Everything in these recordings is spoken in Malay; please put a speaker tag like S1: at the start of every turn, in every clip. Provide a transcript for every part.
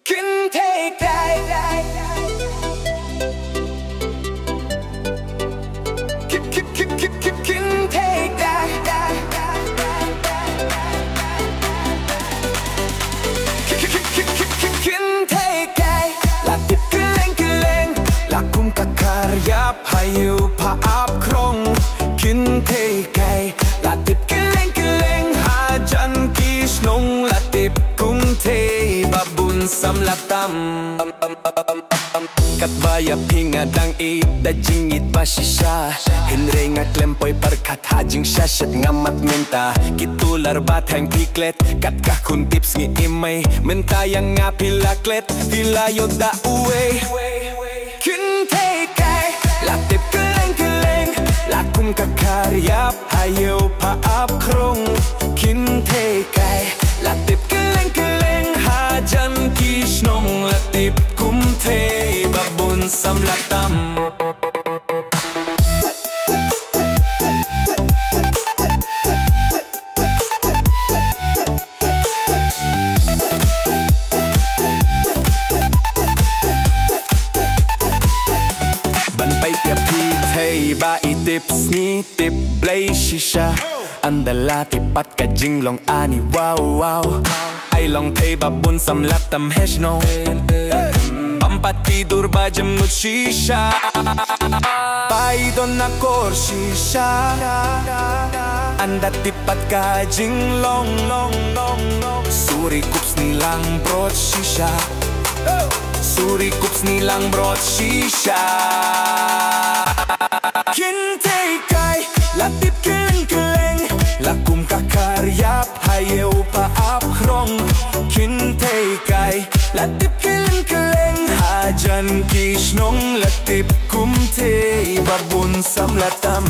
S1: can take that. Can take that. Can take that. Latip keleng-keleng, lakum kakaryap hayu paap krong. Can take that. Latip keleng-keleng, hajan kisnong latip kung te babun samlatam. Katbaya pingadang ida jingit pasisya Henry nga klempoy parkat hajing syashat ngamat menta Kitular batang piklet kat kakun tips ngi imay mentayang nga pilaklet Pilayo da uwe Kintay kay latip keleng-keleng lakum kakaryap hayo paap krong Kintay kay latip keleng-keleng hajan kisnong latip kumte babun samlatam Banpay kya pitay ba itips ni tip play shisha Andala tipat ka jinglong ani wow wow Ay long tay babun samlatam heshno Pampatidur ba jamnut shisha Paidon na kor shisha Anda tipat ka jinglong Suri kups nilang brot shisha Suri kups nilang brot shisha Kintay kay latip keleng-keleng lakum kakaryap hayo paap krong Kintay kay latip keleng-keleng hajan kisnong latip kumte babun samlatam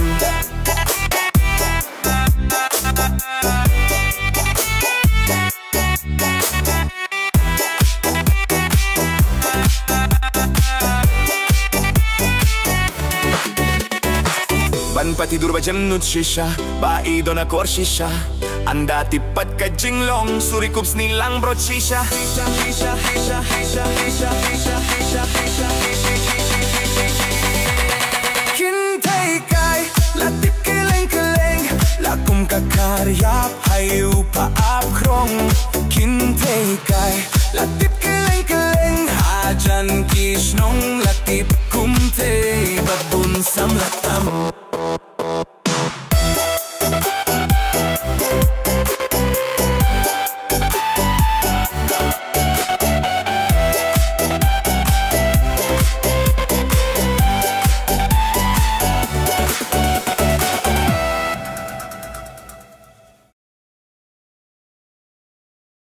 S1: Banpatidur ba jamnut shisha Baido na kor shisha Anda tipat ka jinglong Suri kups nilang brot shisha Kintay kay latip keleng-keleng lakum kakaryap hayu paap krong Kintay kay